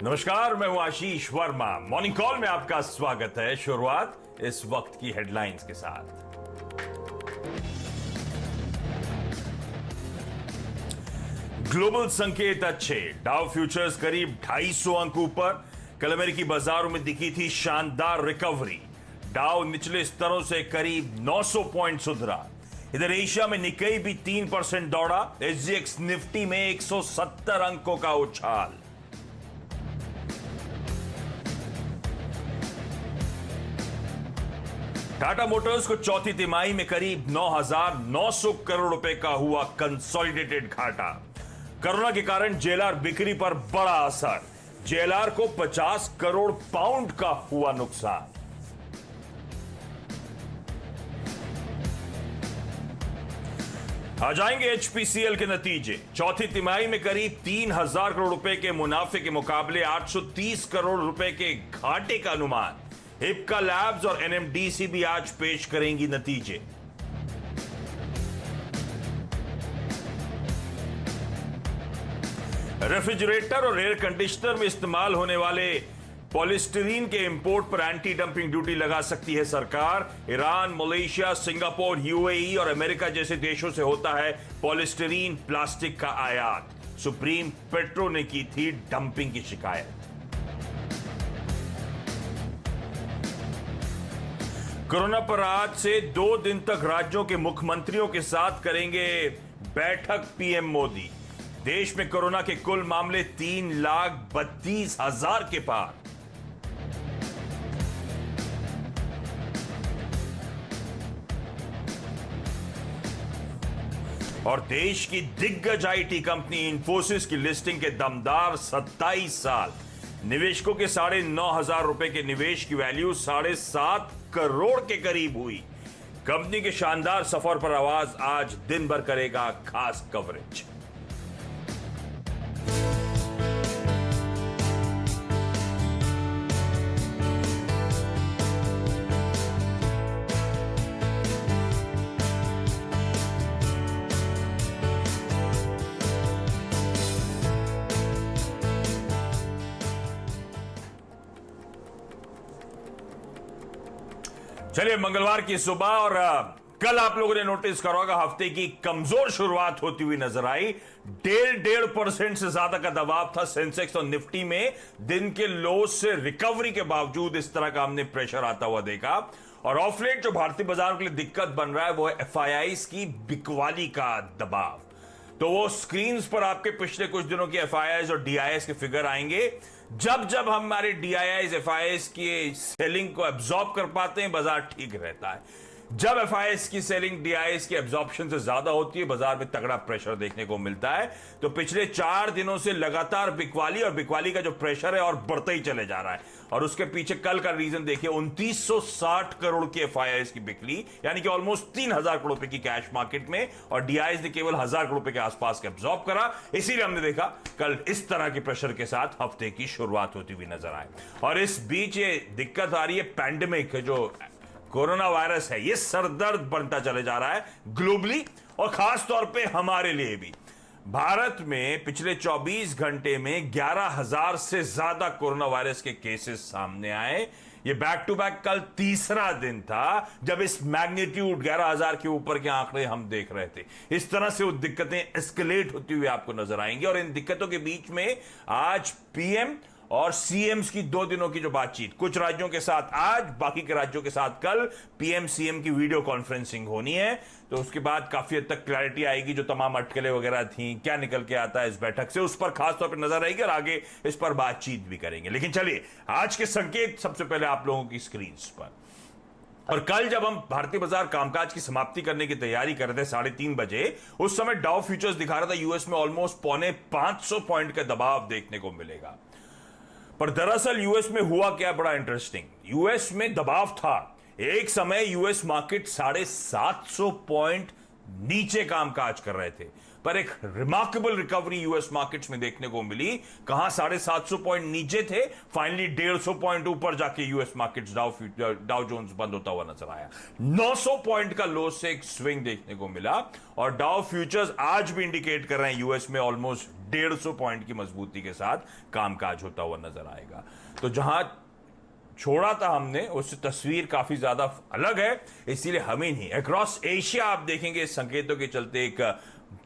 नमस्कार, मैं हूं आशीष वर्मा। मॉर्निंग कॉल में आपका स्वागत है। शुरुआत इस वक्त की हेडलाइंस के साथ। ग्लोबल संकेत अच्छे, डाउ फ्यूचर्स करीब 250 अंक ऊपर। कल अमेरिकी बाजारों में दिखी थी शानदार रिकवरी। डाउ निचले स्तरों से करीब 900 पॉइंट सुधरा। इधर एशिया में निकेई भी 3% दौड़ा। एसजीएक्स निफ्टी में 170 अंकों का उछाल। टाटा मोटर्स को चौथी तिमाही में करीब 9,900 करोड़ रुपए का हुआ कंसोलिडेटेड घाटा। कोरोना के कारण जेएलआर बिक्री पर बड़ा असर। जेएलआर को 50 करोड़ पाउंड का हुआ नुकसान। आ जाएंगे एचपीसीएल के नतीजे। चौथी तिमाही में करीब 3,000 करोड़ रुपए के मुनाफे के मुकाबले 830 करोड़ रुपए के घाटे का अनुमान। इप्का लैब्स और एनएमडीसी भी आज पेश करेंगी नतीजे। रेफ्रिजरेटर और एयर कंडीशनर में इस्तेमाल होने वाले पॉलिस्टीरीन के इंपोर्ट पर एंटी डंपिंग ड्यूटी लगा सकती है सरकार। ईरान, मलेशिया, सिंगापुर, यूएई और अमेरिका जैसे देशों से होता है पॉलिस्टीरीन प्लास्टिक का आयात। सुप्रीम पेट्रो ने की थी डंपिंग की शिकायत। कोरोना पर आज से 2 दिन तक राज्यों के मुख्यमंत्रियों के साथ करेंगे बैठक पीएम मोदी। देश में कोरोना के कुल मामले 3,32,000 के पार। और देश की दिग्गज आईटी कंपनी इंफोसिस की लिस्टिंग के दमदार 27 साल। निवेशकों के 9,500 रुपए के निवेश की वैल्यू 7.5 करोड़ के करीब हुई। कंपनी के शानदार सफर पर आवाज आज दिन भर करेगा खास कवरेज। चलिए, मंगलवार की सुबह और कल आप लोगों ने नोटिस करा होगा हफ्ते की कमजोर शुरुआत होती हुई नजर आई। 1.5% से ज्यादा का दबाव था सेंसेक्स और निफ्टी में। दिन के लो से रिकवरी के बावजूद इस तरह का हमने प्रेशर आता हुआ देखा। और ऑफ लेट जो भारतीय बाजार के लिए दिक्कत बन रहा है वो है एफआईआईज की बिकवाली का दबाव। तो वो स्क्रीन्स पर आपके पिछले कुछ दिनों की एफआईआईज और डीआईएस के फिगर आएंगे। जब जब हम हमारे डीआईआईज एफआईआईज की सेलिंग को एब्जॉर्ब कर पाते हैं, बाजार ठीक रहता है। जब एफआईआईज की सेलिंग डीआईएस की एब्जॉर्प्शन से ज्यादा होती है, बाजार में तगड़ा प्रेशर देखने को मिलता है। तो पिछले 4 दिनों से लगातार बिकवाली और बिकवाली का जो प्रेशर है और बढ़ता ही चले जा रहा है। और उसके पीछे कल का रीजन देखिए, 2960 करोड़ की एफआईआईज की बिकली, यानी कि ऑलमोस्ट 3,000 करोड़ रुपए की कैश मार्केट में, और डीआईएस ने केवल 1,000 करोड़ रुपए के आसपास के एब्जॉर्ब करा। इसीलिए हमने देखा कल इस तरह के प्रेशर के साथ हफ्ते की शुरुआत होती हुई नजर आए। और इस बीच ये दिक्कत आ रही है पैंडेमिक, जो कोरोना वायरस है, ये सरदर्द बनता चले जा रहा है ग्लोबली और खास तौर पे हमारे लिए भी। भारत में पिछले 24 घंटे में 11,000 से ज्यादा कोरोना वायरस के केसेस सामने आए। ये बैक टू बैक कल तीसरा दिन था जब इस मैग्नीट्यूड 11,000 के ऊपर के आंकड़े हम देख रहे थे। इस तरह से वो दिक्कतें एस्केलेट होती हुई आपको नजर आएंगी। और इन दिक्कतों के बीच में आज पीएम और सीएम्स की 2 दिनों की जो बातचीत, कुछ राज्यों के साथ आज, बाकी के राज्यों के साथ कल पीएम सीएम की वीडियो कॉन्फ्रेंसिंग होनी है। तो उसके बाद काफी हद तक क्लैरिटी आएगी, जो तमाम अटकलें वगैरह थी, क्या निकल के आता है इस बैठक से, उस पर खासतौर पर नजर आएगी और आगे इस पर बातचीत भी करेंगे। लेकिन चलिए, आज के संकेत सबसे पहले आप लोगों की स्क्रीन पर। और कल जब हम भारतीय बाजार कामकाज की समाप्ति करने की तैयारी कर रहे थे 3:30 बजे, उस समय डाउ फ्यूचर्स दिखा रहा था यूएस में ऑलमोस्ट 550 पॉइंट का दबाव देखने को मिलेगा। पर दरअसल यूएस में हुआ क्या बड़ा इंटरेस्टिंग, यूएस में दबाव था। एक समय यूएस मार्केट 750 पॉइंट नीचे कामकाज कर रहे थे, पर एक रिमार्केबल रिकवरी यूएस मार्केट्स में देखने को मिली। कहां 750 पॉइंट नीचे थे, फाइनली 150 पॉइंट ऊपर जाके यूएस मार्केट्स डाउ जोन्स बंद होता हुआ नजर आया। 900 पॉइंट का लो से एक स्विंग देखने को मिला और डाउ फ्यूचर्स आज भी इंडिकेट कर रहे हैं यूएस में ऑलमोस्ट 150 पॉइंट की मजबूती के साथ कामकाज होता हुआ नजर आएगा। तो जहां छोड़ा था हमने उससे तस्वीर काफी ज्यादा अलग है, इसीलिए हमें नहीं, अक्रॉस एशिया आप देखेंगे इस संकेतों के चलते एक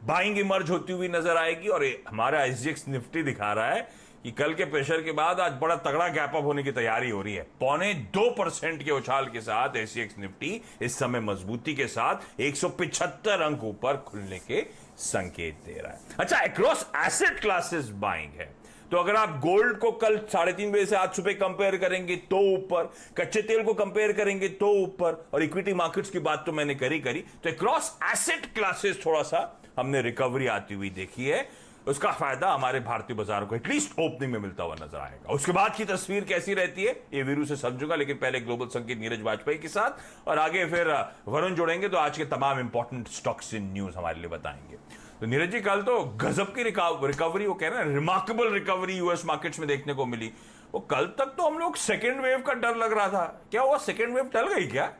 बाइंग इमर्ज होती हुई नजर आएगी। और हमारा एसजीएक्स निफ्टी दिखा रहा है कि कल के प्रेशर के बाद आज बड़ा तगड़ा गैप अप होने की तैयारी हो रही है। 0.25% के उछाल के साथ एसजीएक्स निफ्टी इस समय मजबूती के साथ 175 अंक ऊपर खुलने के संकेत दे रहा है। अच्छा, अक्रॉस एसेट क्लासेस बाइंग है, तो अगर आप गोल्ड को कल 3:30 बजे से आज सुबह कंपेयर करेंगे तो ऊपर, कच्चे तेल को कंपेयर करेंगे तो ऊपर, और इक्विटी मार्केट्स की बात तो मैंने करी, तो अक्रॉस एसेट क्लासेस थोड़ा सा हमने रिकवरी आती हुई देखी है। उसका फायदा हमारे भारतीय बाजारों को एटलीस्ट ओपनिंग में मिलता हुआ नजर आएगा। उसके बाद की तस्वीर कैसी रहती है ये वीरू से समझूंगा, लेकिन पहले ग्लोबल संकेत नीरज वाजपेयी के साथ और आगे फिर वरुण जोड़ेंगे, तो आज के तमाम इंपॉर्टेंट स्टॉक्स इन न्यूज हमारे लिए बताएंगे। तो नीरज जी, कल तो गजब की रिकवरी, वो कह रहे हैं रिमार्केबल रिकवरी यूएस मार्केट्स में देखने को मिली। वो कल तक तो हम लोग सेकेंड वेव का डर लग रहा था, क्या हुआ, सेकेंड वेव टल गई क्या?